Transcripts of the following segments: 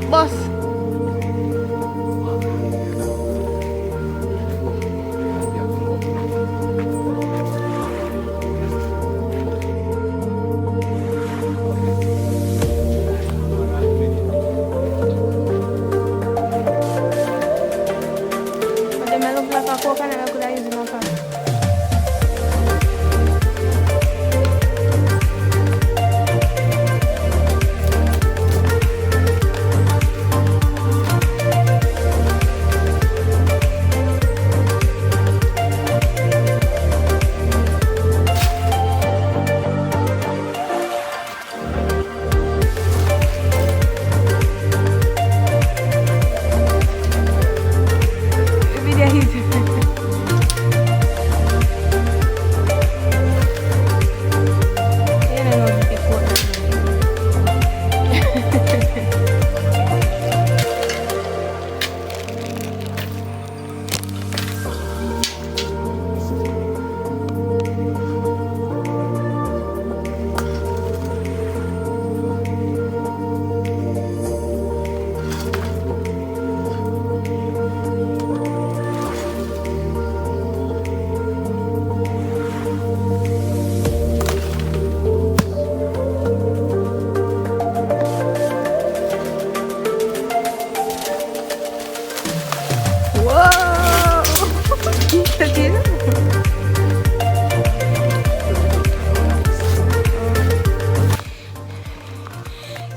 Boss. But they look like a coconut I could have used in my pan.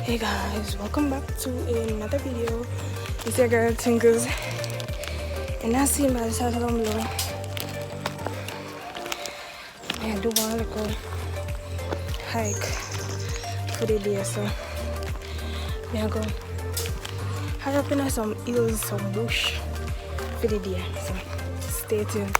Hey guys, welcome back to another video. It's your girl Tinkers, and I see my side on below. I do want to go hike for the day, so I go hike up in some hills, some bush for the day. So stay tuned.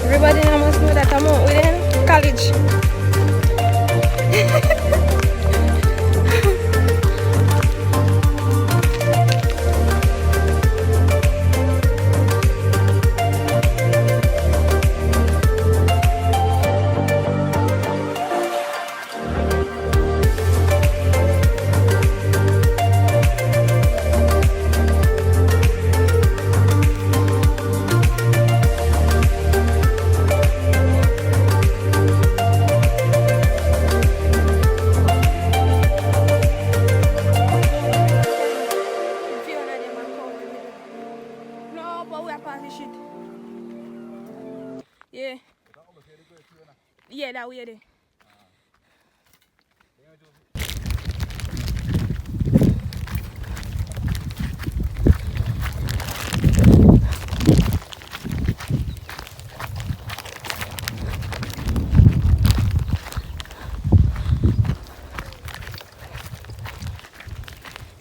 Everybody must know that I'm out with college. Yeah. Yeah, that way there.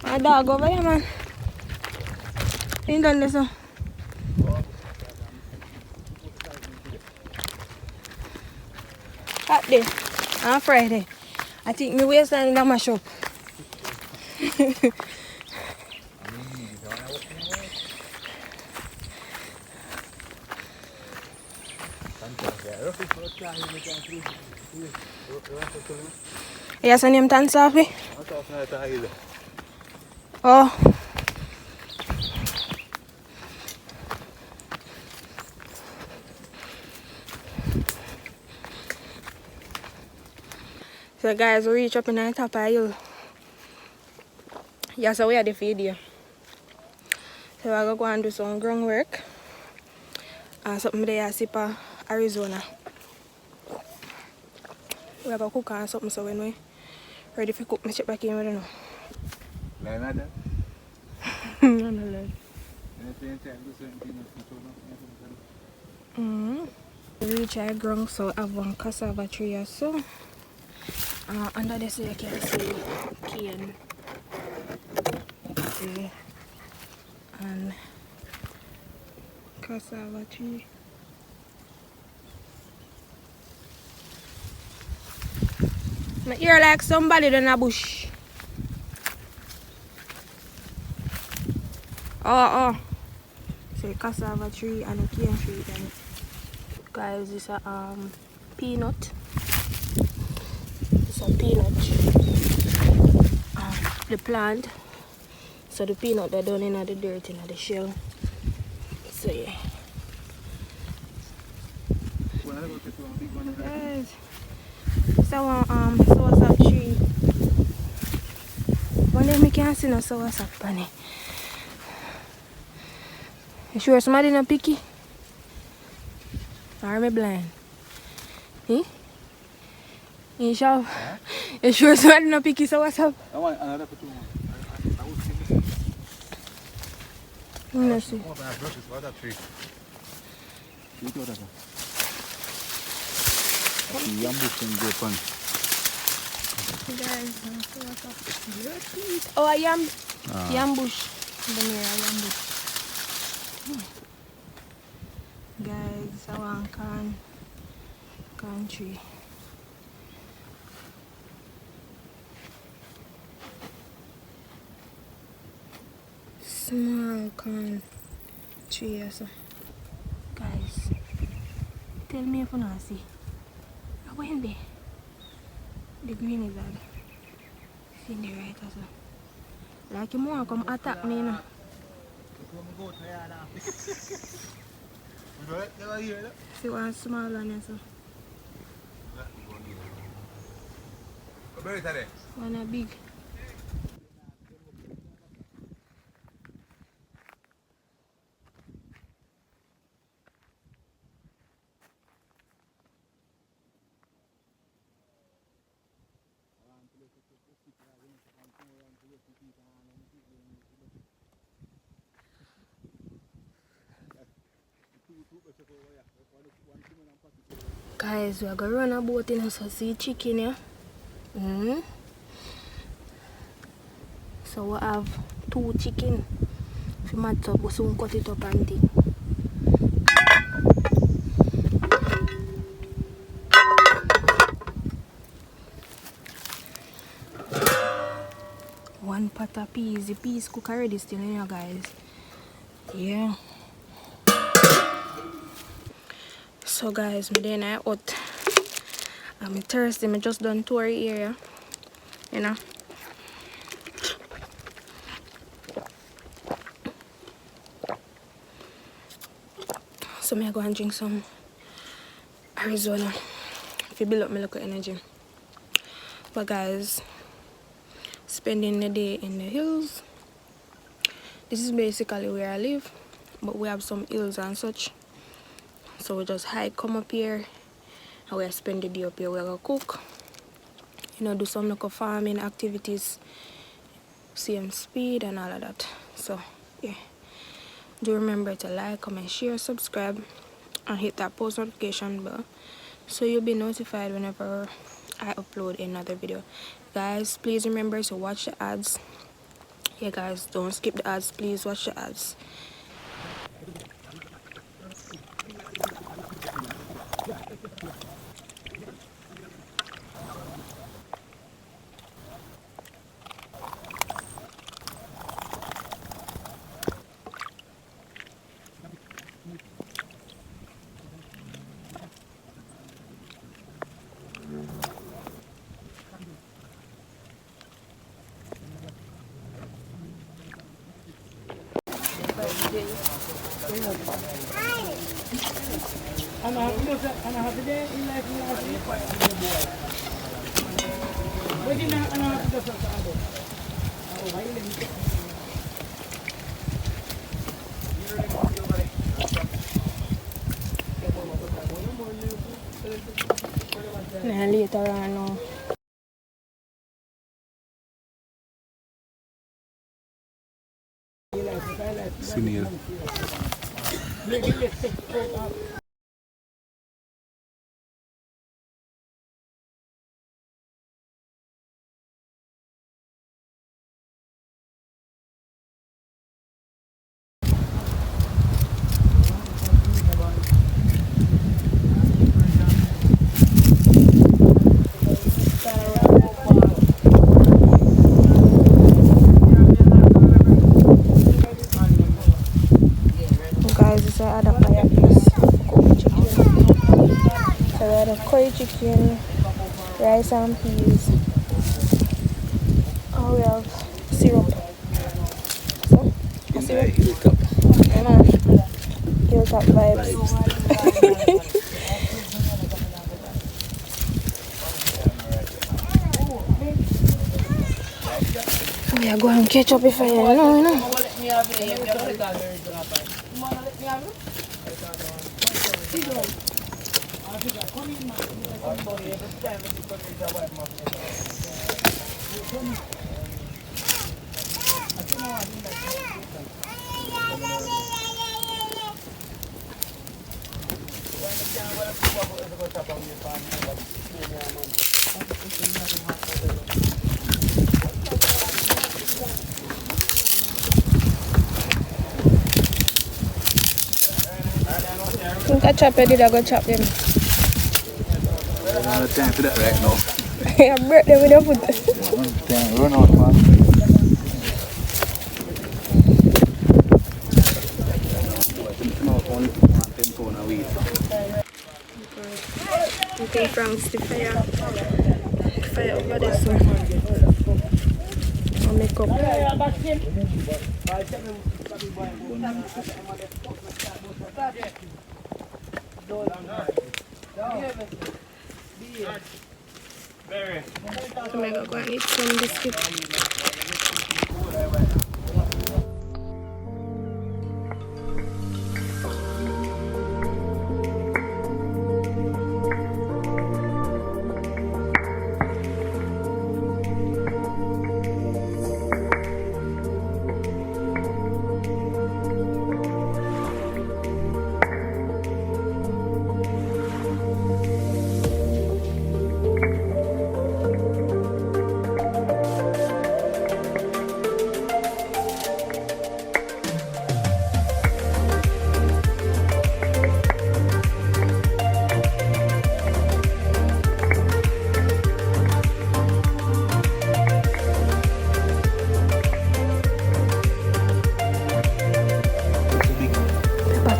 My dog over there, man. Ain't done this one. Hot day. On Friday. I think my waistline in my shop. Yes, I name Tan Safi. Oh. So guys, we reach up in the top of the hill. Yeah, so we are the video. So we're going to go and do some groundwork. And something there is Arizona. We have a cook and something, so when we ready to cook, I check back in with you. reach our ground, so I have one cassava tree or so. Under this you can see cane. Okay. And cassava tree. I hear like somebody in a bush. Oh. So cassava tree and a cane tree then. Guys, this is a peanut. It's a peanut. The plant. So the peanut they're done in the dirt in the shell. So yeah. Guys, so soursop tree. One day we can't see no soursop on it. You sure somebody not picky? Or am I blind? Eh? You sure? Huh? You sure somebody not picky soursop? I want another picture. Let's see. Oh, a yam. Yam bush. Yam bush. Guys, I want can tree. Small can tree also. Guys, tell me if you not see. When the green is that. See the right as well. Like you want to come attack me, you know. See one small one, so. One a big. Guys, we are going to run a boat in so see chicken here. So we have 2 chicken. If you match up, we soon cut it up and thing. One pot of peas. The peas cook already still in here, guys. Yeah. So guys, me then I out. I'm thirsty. I just done tour area. You know. So I go and drink some Arizona if you build up my local energy. But guys, spending the day in the hills. This is basically where I live, but we have some hills and such. So we just hike, come up here, and we spend the day up here. We go cook, you know, do some local farming activities, same speed and all of that. So yeah, do remember to like, comment, share, subscribe, and hit that post notification bell so you'll be notified whenever I upload another video. Guys, please remember to watch the ads. Yeah guys, don't skip the ads, please watch the ads. Later on, Senior. curry chicken, rice and peas. Oh, we have syrup. So, a syrup. Hilltop. Yeah, man. Hilltop vibes. We are going to catch up if I know. I think I chop it, I go chop them. I don't have time for that right now. I break them with your foot. Can't run out, man. Okay, Frank, the fire over there, so I'll make up. So I'm going to eat some biscuits.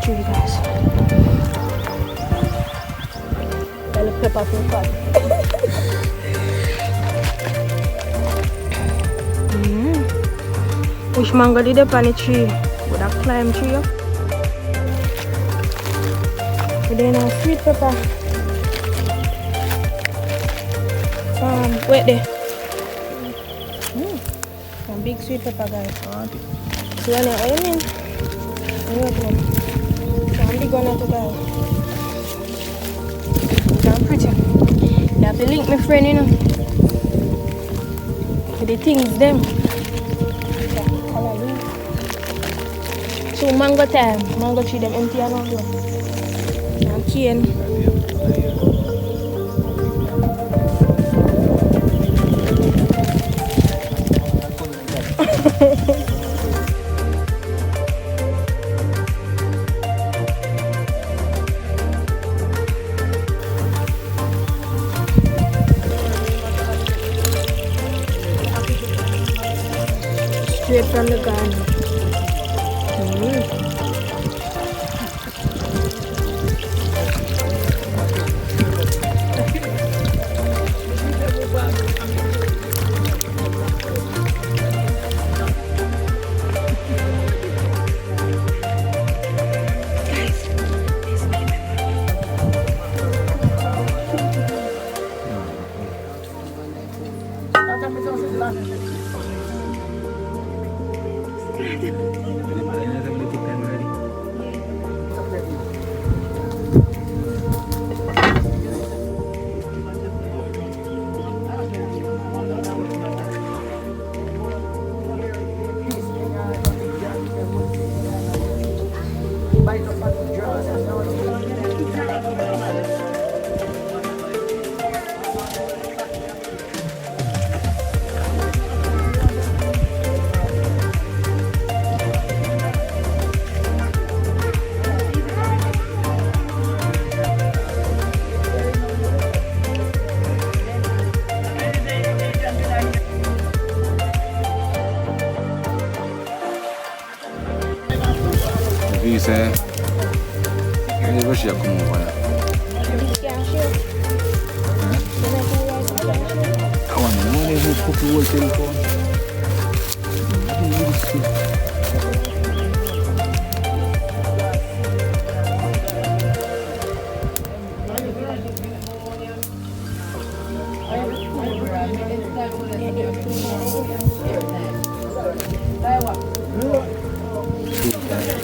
Tree, guys. Bell pepper for fun. Which mango did up on the tree? Would have climbed tree up. But then a sweet pepper. Wait there. Some big sweet pepper, guys. So what you mean? I'm gonna to go. I'm pretty. You have to link my friend, you know. With the things them. So mango time. Mango tree them empty and all there. I'm keen. Straight from the garden. Say, maybe she come over here. Yeah, sure. cook the whole telephone.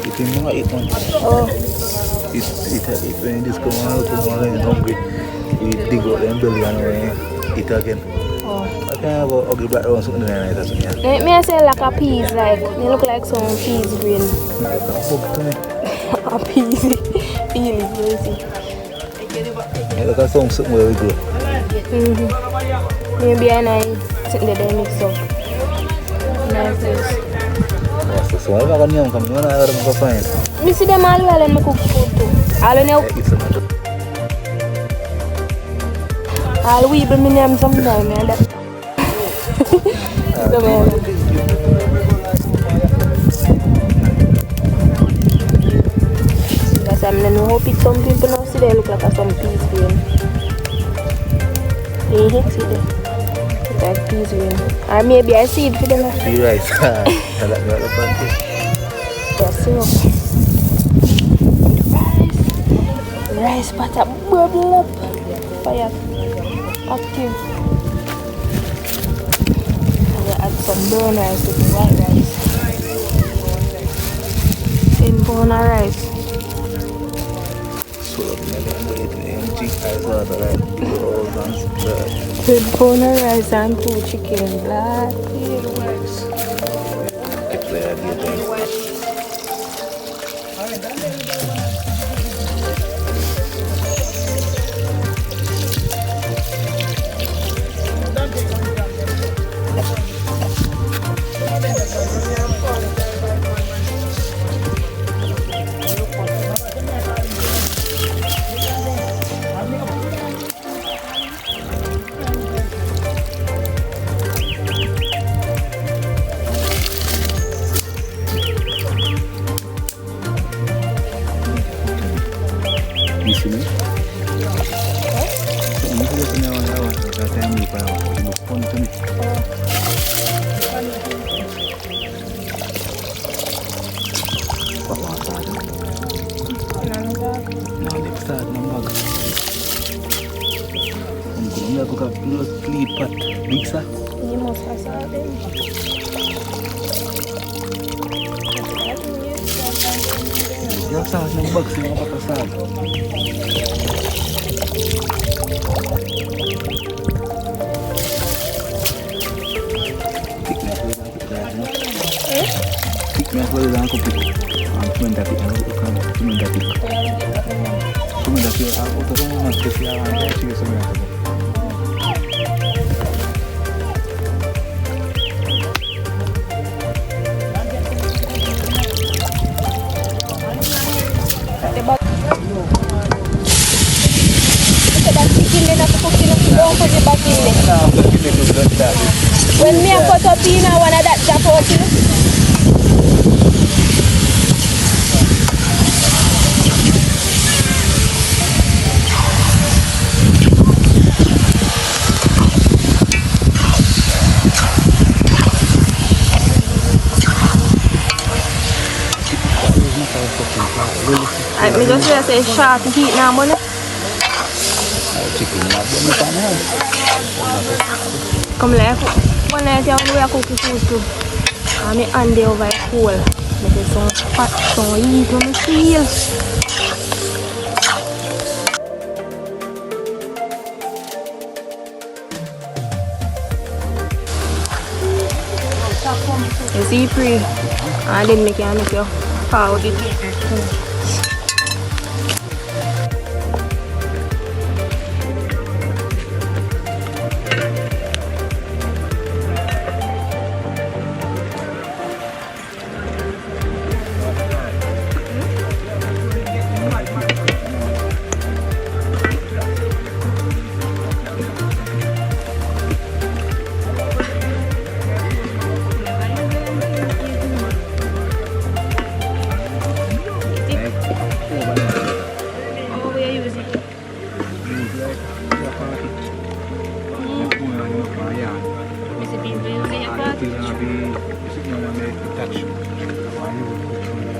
It is not eat one. Oh, It when it just come out and hungry, we dig out them belly and we eat again. oh. I can have a ugly black round something like that. Yeah. Me I say like a peas, like they look like some peas green. Like a bug to me. A peas, really crazy. Yeah, like a something where we grow. Maybe I know sitting there mix up. Nice. So I'm not going to come here. I'm going to find. Me see them all well and me cook food too. All in Yeah, it's a matter. all we be me name sometime and that. Because I don't know how some people now see they look like some peas green. See them. It's like peas green. Or maybe I see it for them. Pea rice. I like the panty. That's it. Rice butter bubble up. Fire active. I will add some brown rice with the white rice. 10 pound of rice. So I'm going to eat empty. I thought that I 10 pound of rice and 2 chicken. Black. You must have saw them. Yang salah nembak sih apa kesal. Tiknya boleh dah aku pik. Cuma tapi aku bukan cuma tapi aku terus masih siaran sih sebenarnya. When me a cut up in one of that chop out, you know? Me just say sharp heat now, money. Come left. When I tell you I cook food too, I'm on the over cool. Make some fat, some heat when I feel. You see, free. I didn't make you proud it. still gonna be sitting on the touch. Why you would cook from there?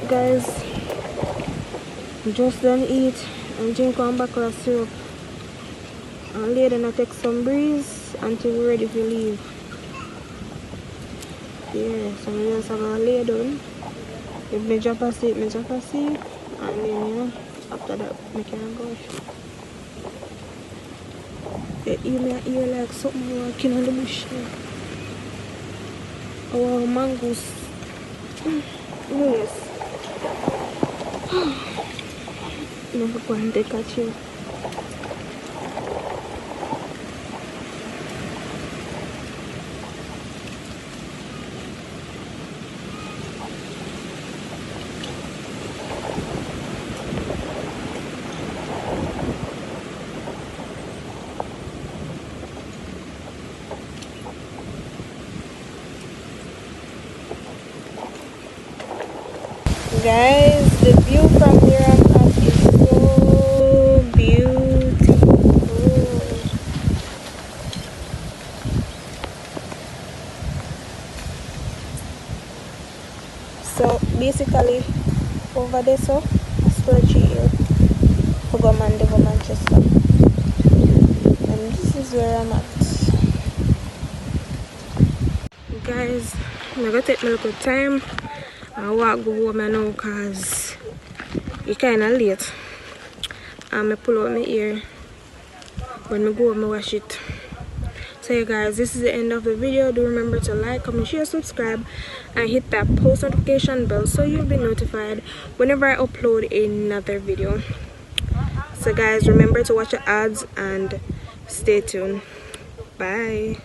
Guys, just done eat and drink one bottle of syrup and later I take some breeze until we're ready to leave. Yeah, so we just have a lay down. If me drop asleep, and then you know, after that we can go. You may hear like something walking on the bush. Our mangoes. Yes. Never go and take a chill. Guys, the view from where I'm at is so beautiful. So basically over there, so Spurgy here for go Manchester, and this is where I'm at. Guys, I'm gonna take my little time. I walk go home now because it's kind of late. And I pull out my ear. When I go home, I wash it. So yeah guys, this is the end of the video. Do remember to like, comment, share, subscribe, and hit that post notification bell so you'll be notified whenever I upload another video. So guys, remember to watch your ads and stay tuned. Bye.